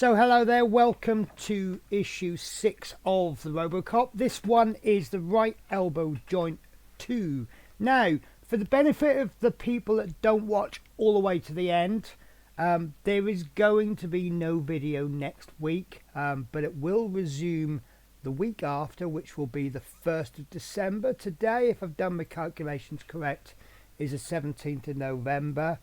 So hello there, welcome to issue 6 of the Robocop. This one is the right elbow joint 2. Now, for the benefit of the people that don't watch all the way to the end, there is going to be no video next week, but it will resume the week after, which will be the 1st of December. Today, if I've done my calculations correct, is the 17th of November.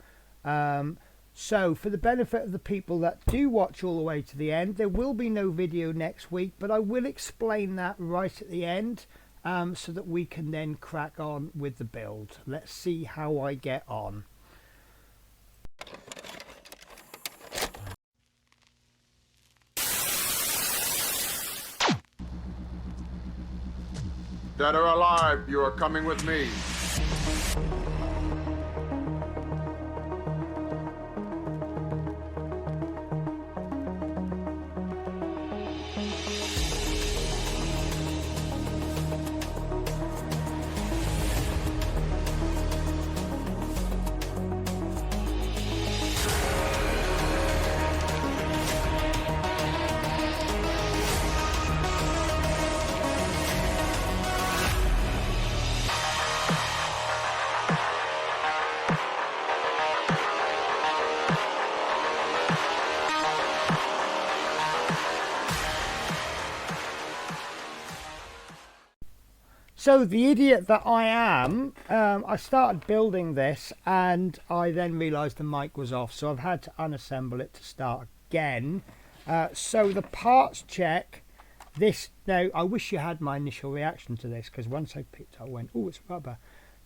So for the benefit of the people that do watch all the way to the end, there will be no video next week, but I will explain that right at the end, so that we can then crack on with the build. Let's see how I get on. Dead or alive, you are coming with me. So the idiot that I am, I started building this and I then realised the mic was off, so I've had to unassemble it to start again. So the parts check, this, now I wish you had my initial reaction to this, because once I picked it I went, oh, it's rubber.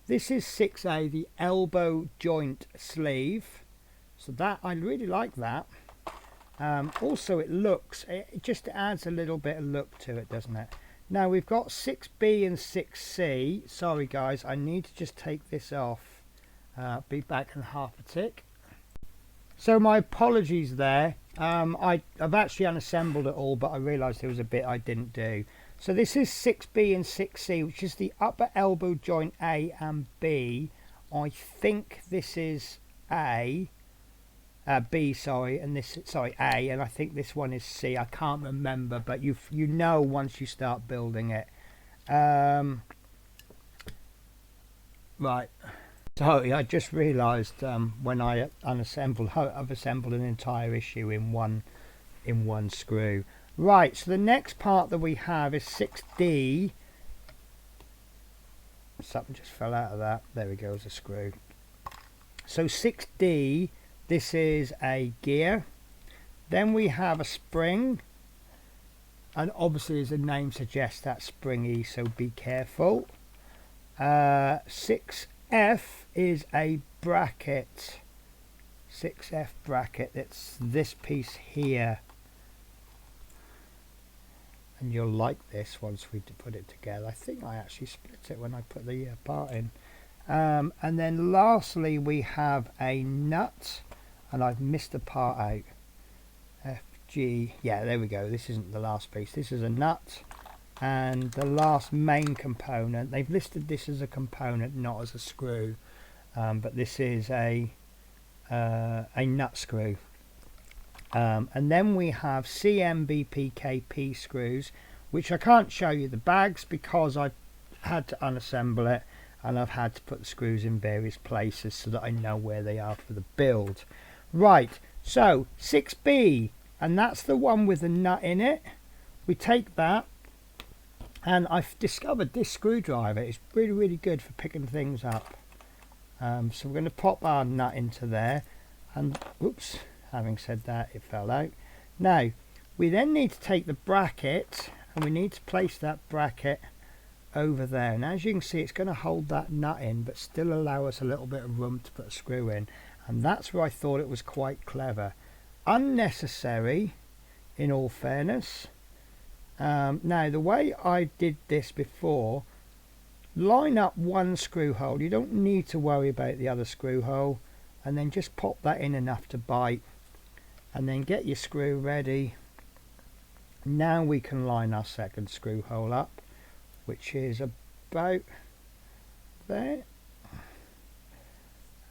This is 6A, the elbow joint sleeve, so that, I really like that. Also it looks, it just adds a little bit of look to it, doesn't it? Now we've got 6B and 6C. Sorry guys, I need to just take this off. Be back in half a tick. So my apologies there. I've actually unassembled it all, but I realised there was a bit I didn't do. So this is 6B and 6C, which is the upper elbow joint A and B. I think this is B, sorry, and this, sorry, A, and I think this one is C. I can't remember, but you know once you start building it. Right, sorry, I just realised when I unassembled, I've assembled an entire issue in one screw. Right, so the next part that we have is 6D. Something just fell out of that. There we go, as a screw. So 6D. This is a gear, then we have a spring, and obviously as the name suggests that's springy, so be careful. 6F is a bracket, 6F bracket, it's this piece here, and you'll like this once we put it together. I think I actually split it when I put the part in. And then lastly we have a nut, and I've missed a part out. FG, yeah, there we go. This isn't the last piece, this is a nut, and the last main component, they've listed this as a component, not as a screw, but this is a nut screw. And then we have CMBPKP screws, which I can't show you the bags because I've had to unassemble it, and I've had to put the screws in various places so that I know where they are for the build. Right, so 6B, and that's the one with the nut in it. We take that, and I've discovered this screwdriver is really good for picking things up. So we're going to pop our nut into there, and oops, having said that, it fell out. Now we then need to take the bracket, and we need to place that bracket over there, and as you can see it's going to hold that nut in but still allow us a little bit of room to put a screw in, and that's where I thought it was quite clever. Unnecessary in all fairness. Now the way I did this before, line up one screw hole, you don't need to worry about the other screw hole, and then just pop that in enough to bite, and then get your screw ready. Now we can line our second screw hole up, which is about there,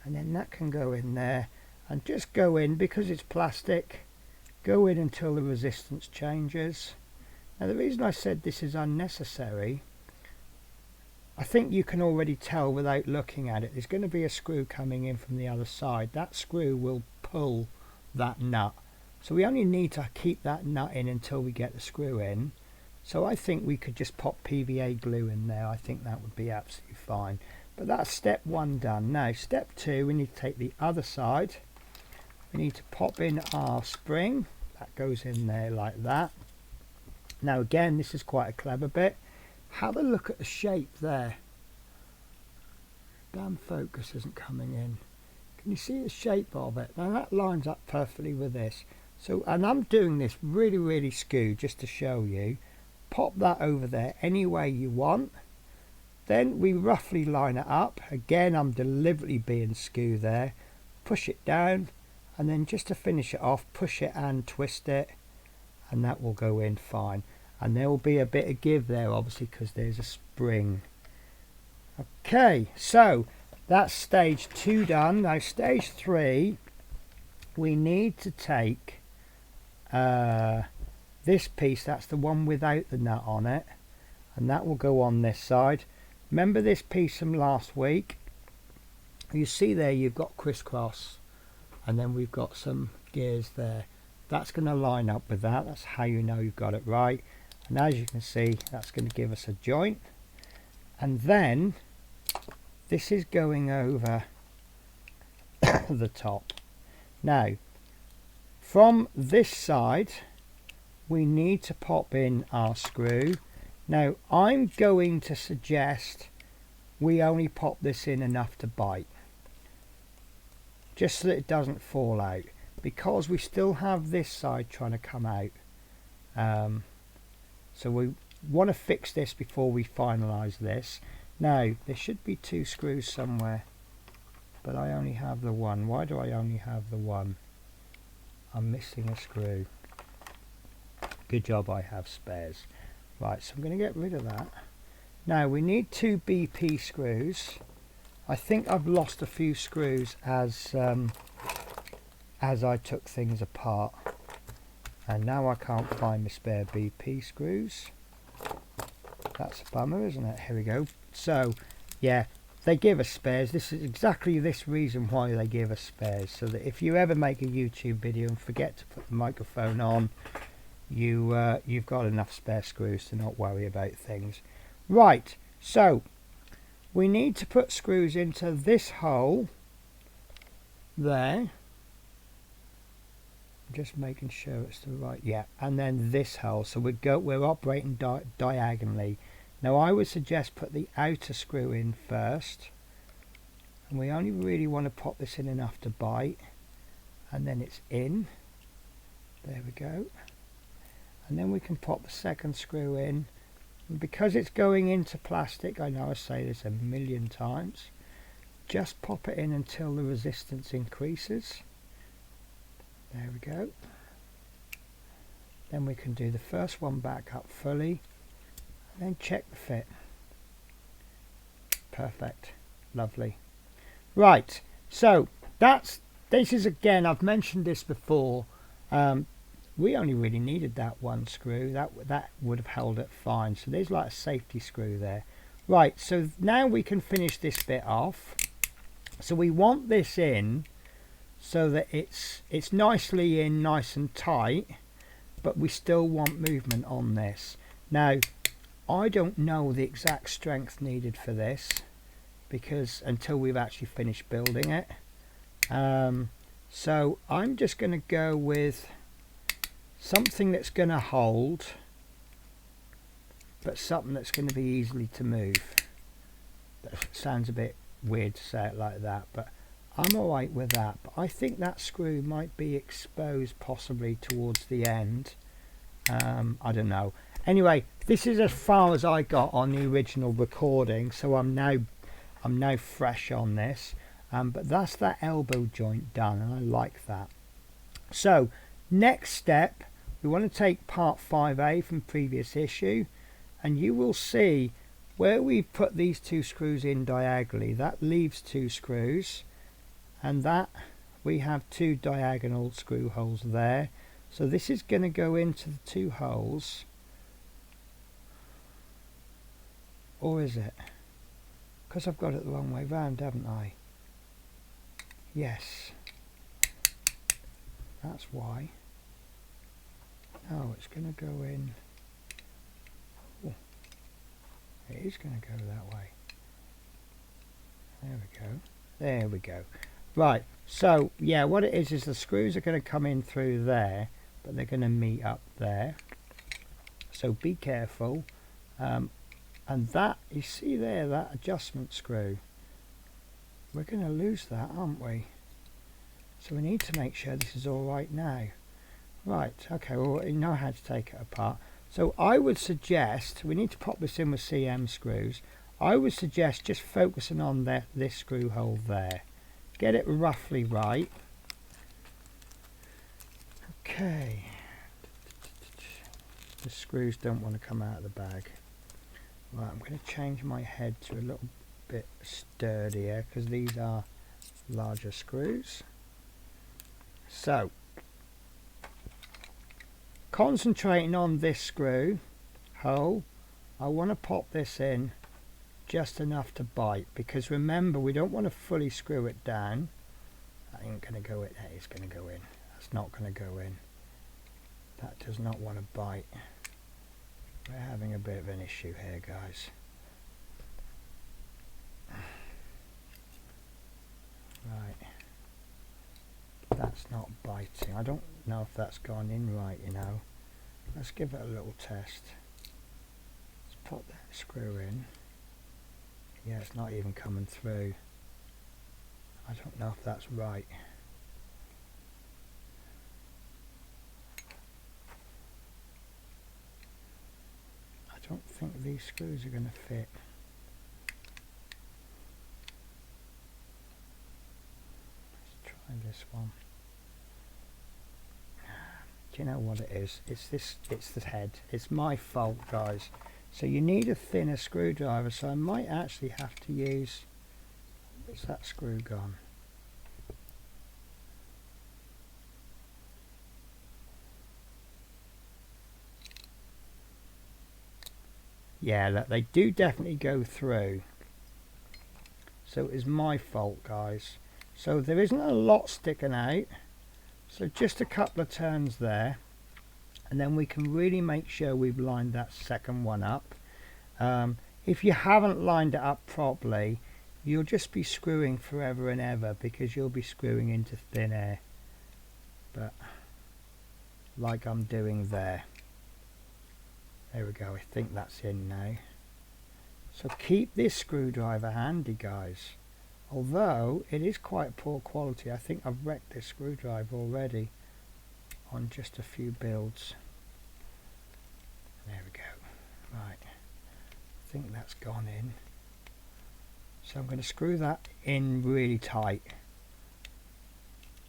and then that can go in there, and just go in, because it's plastic, go in until the resistance changes. Now the reason I said this is unnecessary, I think you can already tell without looking at it. There's going to be a screw coming in from the other side. That screw will pull that nut. So we only need to keep that nut in until we get the screw in. So I think we could just pop PVA glue in there. I think that would be absolutely fine. But that's step 1 done. Now step 2, we need to take the other side. We need to pop in our spring. That goes in there like that. Now again, this is quite a clever bit. Have a look at the shape there. Damn focus isn't coming in. Can you see the shape of it? Now that lines up perfectly with this. So, and I'm doing this really skewed just to show you. Pop that over there any way you want. Then we roughly line it up. Again, I'm deliberately being skew there. Push it down, and then just to finish it off, push it and twist it, and that will go in fine. And there will be a bit of give there, obviously, because there's a spring. Okay, so that's stage 2 done. Now stage 3, we need to take this piece, that's the one without the nut on it, and that will go on this side. Remember this piece from last week? You see there you've got crisscross, and then we've got some gears there. That's going to line up with that. That's how you know you've got it right. And as you can see, that's going to give us a joint. And then this is going over the top. Now from this side we need to pop in our screw. Now I'm going to suggest we only pop this in enough to bite, just so that it doesn't fall out, because we still have this side trying to come out. So we want to fix this before we finalize this. Now there should be 2 screws somewhere, but I only have the one. Why do I only have the one? I'm missing a screw. Good job I have spares. Right, so I'm going to get rid of that. Now we need 2 BP screws. I think I've lost a few screws as I took things apart, and now I can't find the spare BP screws. That's a bummer, isn't it? Here we go. So yeah, they give us spares. This is exactly this reason why they give us spares, so that if you ever make a YouTube video and forget to put the microphone on, you've got enough spare screws to not worry about things. Right, so we need to put screws into this hole there. Just making sure it's the right, yeah, and then this hole. So we're operating diagonally. Now I would suggest put the outer screw in first, and we only really want to pop this in enough to bite, and then it's in. There we go. And then we can pop the second screw in, and because it's going into plastic, I know I say this a million times, just pop it in until the resistance increases. There we go. Then we can do the first one back up fully, and then check the fit. Perfect. Lovely. Right, so this is, again, I've mentioned this before, we only really needed that one screw. That would have held it fine. So there's like a safety screw there. Right, so now we can finish this bit off. So we want this in so that it's nicely in, nice and tight, but we still want movement on this. Now I don't know the exact strength needed for this, because until we've actually finished building it, so I'm just going to go with something that's going to hold, but something that's going to be easily to move. That sounds a bit weird to say it like that, but I'm alright with that. But I think that screw might be exposed possibly towards the end. I don't know. Anyway, this is as far as I got on the original recording, so I'm now fresh on this. But that's that elbow joint done, and I like that. So next step, we want to take part 5A from previous issue, and you will see where we've put these 2 screws in diagonally, that leaves 2 screws, and that we have 2 diagonal screw holes there. So this is going to go into the 2 holes, or is it? Because I've got it the wrong way round, haven't I? Yes, that's why. No, it's going to go in. Oh, it is going to go that way. There we go. There we go. Right, so yeah, what it is the screws are going to come in through there, but they're going to meet up there. So be careful. And that, you see there, that adjustment screw, we're going to lose that, aren't we? So we need to make sure this is all right now. Right, okay, well, we know how to take it apart. So I would suggest, we need to pop this in with CM screws. I would suggest just focusing on this screw hole there. Get it roughly right. Okay. The screws don't want to come out of the bag. Right, I'm going to change my head to a little bit sturdier because these are larger screws. So, concentrating on this screw hole, I want to pop this in just enough to bite, because remember, we don't want to fully screw it down. That ain't going to go in. That is going to go in. That's not going to go in. That does not want to bite. We're having a bit of an issue here, guys. Right. That's not biting. I don't know if that's gone in right, you know. Let's give it a little test. Let's put that screw in. Yeah, it's not even coming through. I don't know if that's right. I don't think these screws are going to fit. Let's try this one. Do you know what it is? It's the head. It's my fault, guys. So you need a thinner screwdriver, so I might actually have to use, where's that screw gone? Yeah, look, they do definitely go through. So it's my fault, guys. So there isn't a lot sticking out. So just a couple of turns there. And then we can really make sure we've lined that second one up. If you haven't lined it up properly, you'll just be screwing forever and ever, because you'll be screwing into thin air. But like I'm doing there. There we go, I think that's in now. So keep this screwdriver handy, guys. Although it is quite poor quality. I think I've wrecked this screwdriver already on just a few builds. There we go. Right. I think that's gone in. So I'm going to screw that in really tight.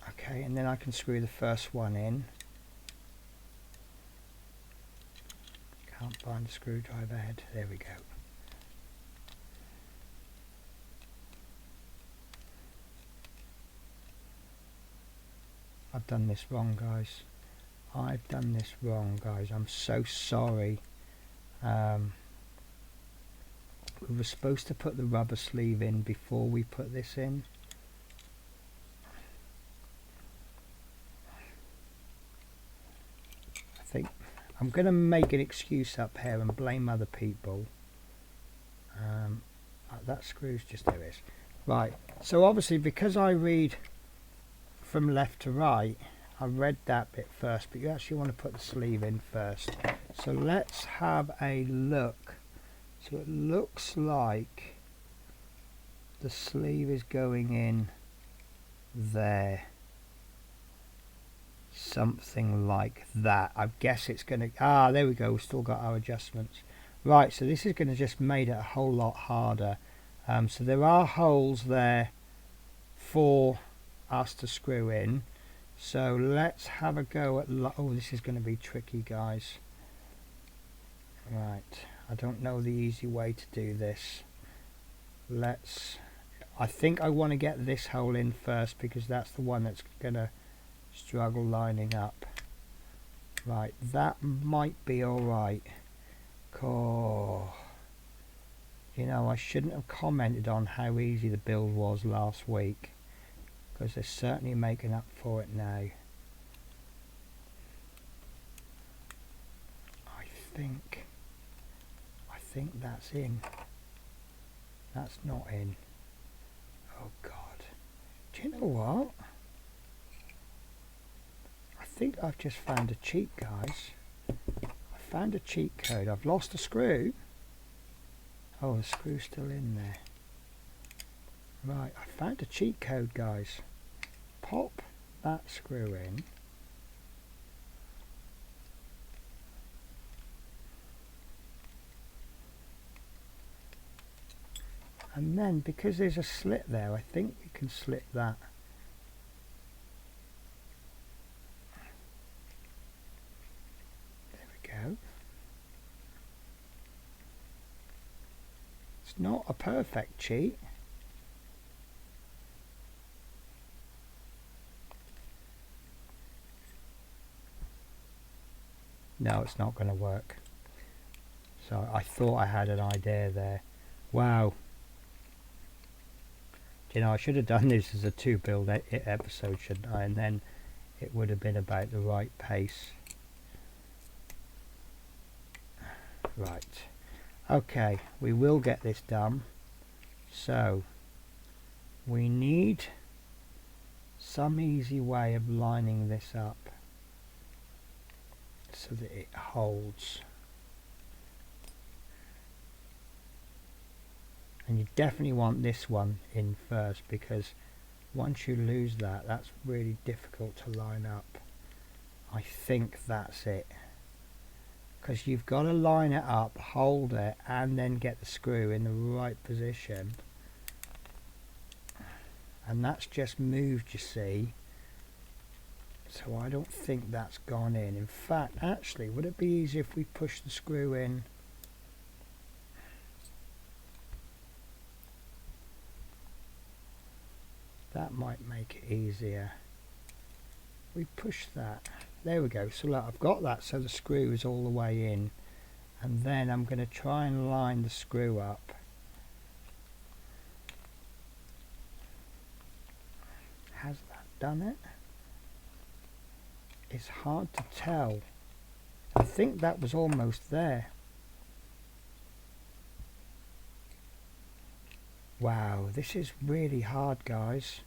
Okay, and then I can screw the first one in. Can't find the screwdriver head. There we go. I've done this wrong, guys. I've done this wrong, guys. I'm so sorry. We were supposed to put the rubber sleeve in before we put this in. I think I'm going to make an excuse up here and blame other people. That screw's just, there it is. Right, so obviously because I read from left to right, I read that bit first, but you actually want to put the sleeve in first. So let's have a look. So it looks like the sleeve is going in there. Something like that. I guess it's going to... there we go. We've still got our adjustments. Right, so this is going to just make it a whole lot harder. So there are holes there for us to screw in. So let's have a go at... oh, this is going to be tricky, guys. Right. I don't know the easy way to do this. I think I want to get this hole in first, because that's the one that's going to struggle lining up. Right, that might be alright. Oh, you know, I shouldn't have commented on how easy the build was last week, because they're certainly making up for it now. I think that's in. That's not in. Oh God. Do you know what? I think I've just found a cheat, guys. I found a cheat code. I've lost a screw. Oh, the screw's still in there. Right, I found a cheat code, guys. Pop that screw in. And then, because there's a slit there, I think we can slip that. There we go. It's not a perfect cheat. No, it's not going to work. So I thought I had an idea there. Wow. You know, I should have done this as a 2-build episode, shouldn't I? And then it would have been about the right pace. Right. Okay, we will get this done. So, we need some easy way of lining this up so that it holds. And you definitely want this one in first, because once you lose that, that's really difficult to line up. I think that's it, because you've got to line it up, hold it, and then get the screw in the right position. And that's just moved, you see. So I don't think that's gone in. In fact, actually, would it be easier if we push the screw in? That might make it easier. We push that. There we go. So look, I've got that, so the screw is all the way in. And then I'm going to try and line the screw up. Has that done it? It's hard to tell. I think that was almost there. Wow, this is really hard, guys.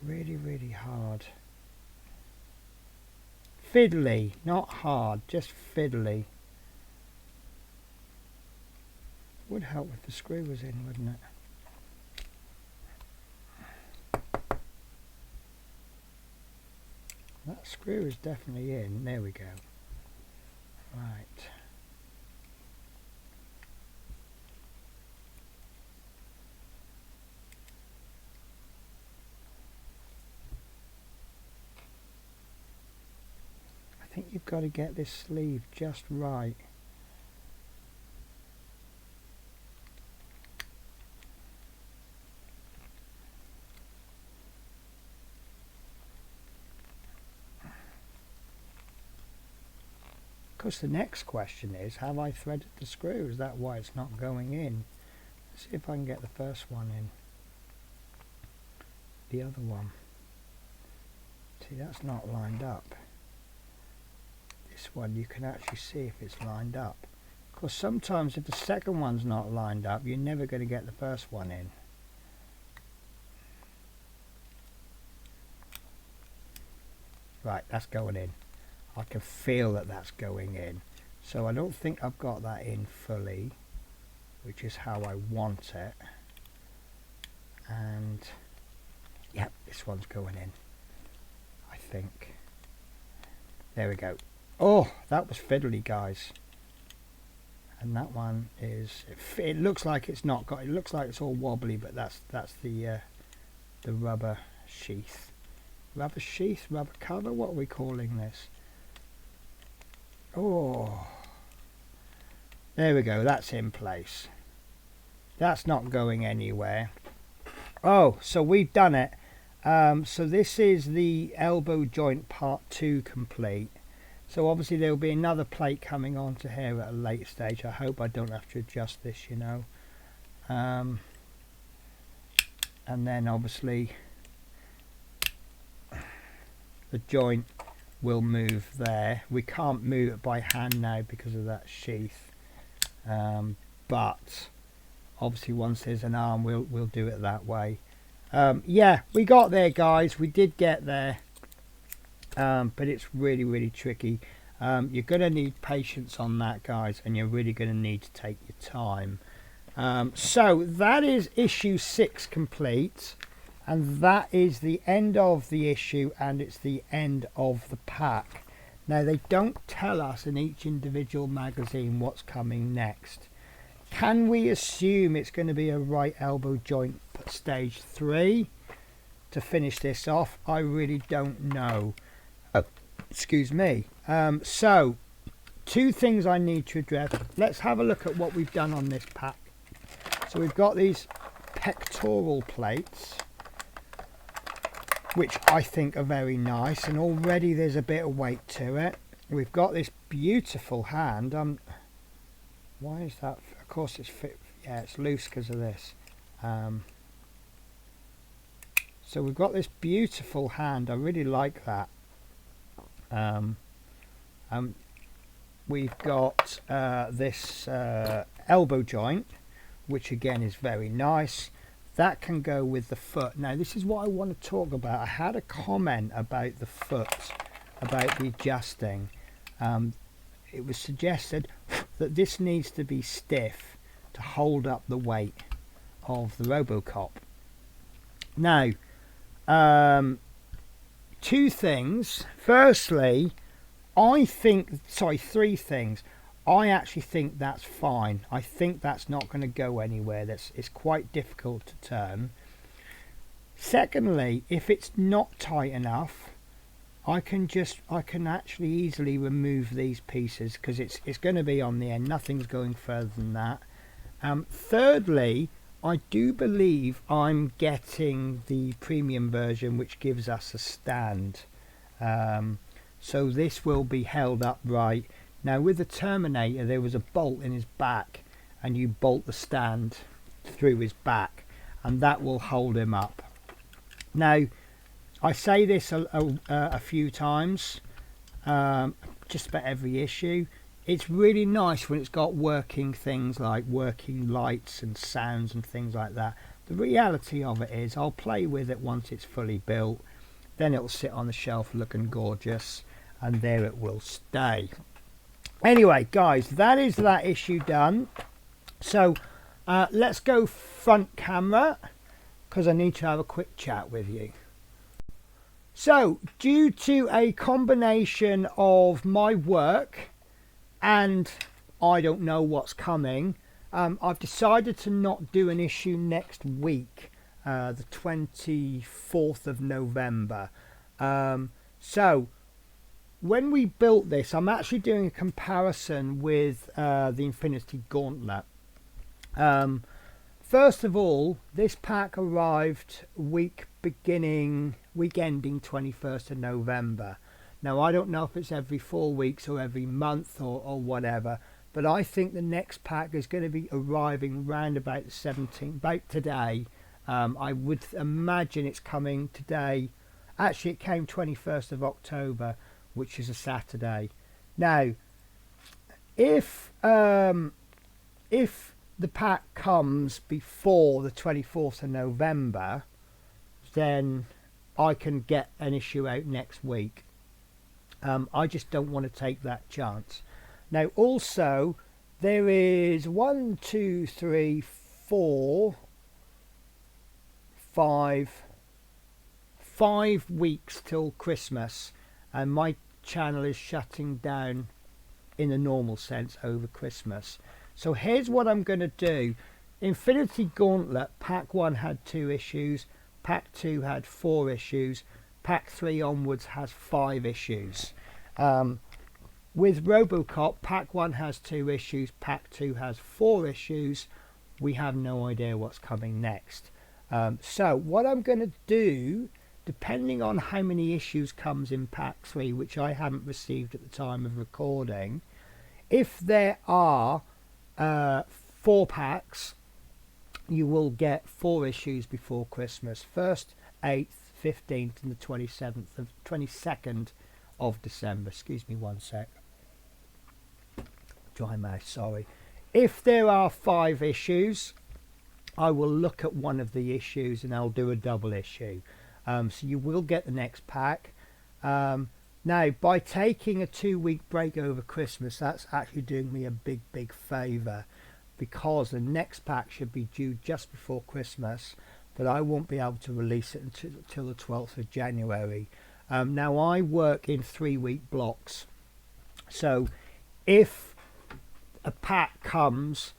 Really, really hard. Fiddly, not hard, just fiddly. Would help if the screw was in, wouldn't it? That screw is definitely in. There we go. Right. I think you've got to get this sleeve just right. Because the next question is, have I threaded the screw? Is that why it's not going in? Let's see if I can get the first one in. The other one. See, that's not lined up. This one you can actually see if it's lined up. Of course, sometimes if the second one's not lined up, you're never going to get the first one in. Right, that's going in. I can feel that that's going in. So I don't think I've got that in fully, which is how I want it. And yep, this one's going in, I think. There we go. Oh, that was fiddly, guys. And that one is, it looks like it's not got, it looks like it's all wobbly, but that's the rubber sheath. Rubber sheath, rubber cover, what are we calling this? Oh, there we go, that's in place. That's not going anywhere. Oh, so we've done it. So this is the elbow joint part 2 complete. So obviously there will be another plate coming onto here at a later stage. I hope I don't have to adjust this, you know. And then obviously the joint will move there. We can't move it by hand now because of that sheath, but obviously once there's an arm we'll do it that way. Yeah, we got there, guys. We did get there, but it's really tricky. You're gonna need patience on that, guys, and you're really gonna need to take your time. So that is issue 6 complete, and that is the end of the issue, and it's the end of the pack. Now they don't tell us in each individual magazine what's coming next. Can we assume it's going to be a right elbow joint stage 3 to finish this off? I really don't know. Excuse me. So 2 things I need to address. Let's have a look at what we've done on this pack. So we've got these pectoral plates, which I think are very nice, and already there's a bit of weight to it. We've got this beautiful hand. Why is that? Of course it's fit. Yeah, it's loose because of this. So we've got this beautiful hand. I really like that. We've got this elbow joint, which again is very nice. That can go with the foot. Now this is what I want to talk about. I had a comment about the foot, about the adjusting. It was suggested that this needs to be stiff to hold up the weight of the Robocop. Now 2 things. Firstly, I think, sorry, 3 things. I actually think that's fine. I think that's not going to go anywhere. It's quite difficult to turn. Secondly, if it's not tight enough, I can actually easily remove these pieces, because it's going to be on the end. Nothing's going further than that. Thirdly, I do believe I'm getting the premium version, which gives us a stand. So this will be held upright. Now with the Terminator there was a bolt in his back, and you bolt the stand through his back, and that will hold him up. Now I say this a few times, just about every issue. It's really nice when it's got working things like working lights and sounds and things like that. The reality of it is I'll play with it once it's fully built, then it'll sit on the shelf looking gorgeous, and there it will stay. Anyway, guys, that is that issue done. So let's go front camera, because I need to have a quick chat with you. So due to a combination of my work and I don't know what's coming, I've decided to not do an issue next week, the 24th of November. So when we built this, I'm actually doing a comparison with the Infinity Gauntlet. First of all, this pack arrived week ending 21st of November. Now I don't know if it's every 4 weeks or every month or whatever, but I think the next pack is going to be arriving round about the 17th, about today. I would imagine it's coming today. Actually, it came 21st of October, which is a Saturday. Now, if the pack comes before the 24th of November, then I can get an issue out next week. I just don't want to take that chance. Now, also, there is 1, 2, 3, 4, 5 weeks till Christmas, and my channel is shutting down in the normal sense over Christmas. So here's what I'm going to do. Infinity Gauntlet pack 1 had 2 issues, pack 2 had 4 issues, pack 3 onwards has 5 issues. With Robocop, pack 1 has 2 issues, pack 2 has 4 issues. We have no idea what's coming next. So what I'm going to do depending on how many issues comes in pack 3, which I haven't received at the time of recording, if there are 4 packs, you will get 4 issues before Christmas. 1st, 8th, 15th and the 22nd of December. Excuse me one sec. Dry mouth, sorry. If there are 5 issues, I will look at one of the issues and I'll do a double issue. So you will get the next pack. Now, by taking a 2-week break over Christmas, that's actually doing me a big favour, because the next pack should be due just before Christmas, but I won't be able to release it until the 12th of January. Now, I work in 3-week blocks, so if a pack comes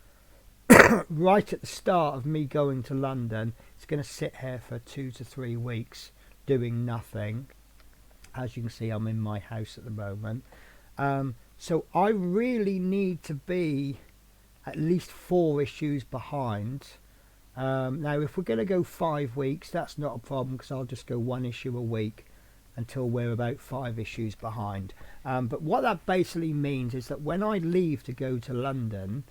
right at the start of me going to London, it's going to sit here for 2 to 3 weeks doing nothing. As you can see, I'm in my house at the moment. So I really need to be at least 4 issues behind. Now, if we're going to go 5 weeks, that's not a problem, because I'll just go 1 issue a week until we're about 5 issues behind. But what that basically means is that when I leave to go to London,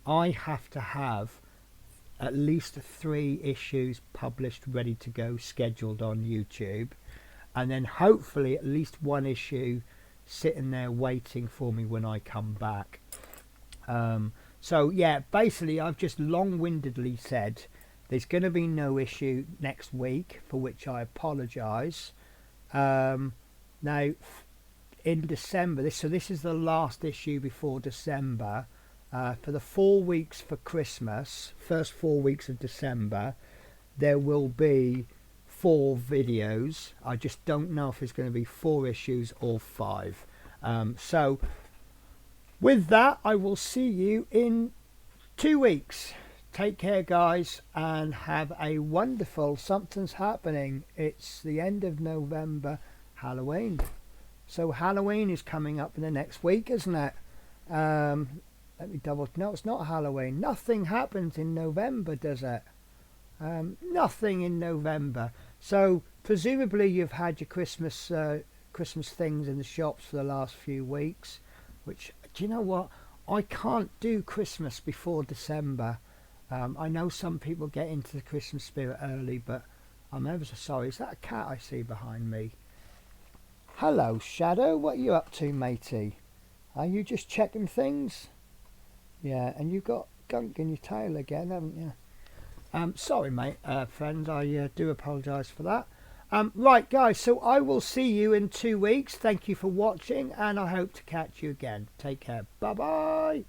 I have to have at least 3 issues published, ready to go, scheduled on YouTube, and then hopefully at least 1 issue sitting there waiting for me when I come back. So yeah, basically I've just long-windedly said there's going to be no issue next week, for which I apologise. Now in December, this is the last issue before December. For the 4 weeks for Christmas, first 4 weeks of December, there will be 4 videos. I just don't know if it's going to be 4 issues or 5. So with that, I will see you in 2 weeks. Take care, guys, and have a wonderful, something's happening. It's the end of November, Halloween. So Halloween is coming up in the next week, isn't it? Let me no, it's not Halloween. Nothing happens in November, does it? Nothing in November. So presumably you've had your Christmas things in the shops for the last few weeks. Which, do you know what? I can't do Christmas before December. I know some people get into the Christmas spirit early, but I'm ever so sorry. Is that a cat I see behind me? Hello, Shadow. What are you up to, matey? Are you just checking things? Yeah, and you've got gunk in your tail again, haven't you? Sorry, mate, friend, I do apologise for that. Right, guys, so I will see you in 2 weeks. Thank you for watching, and I hope to catch you again. Take care. Bye-bye.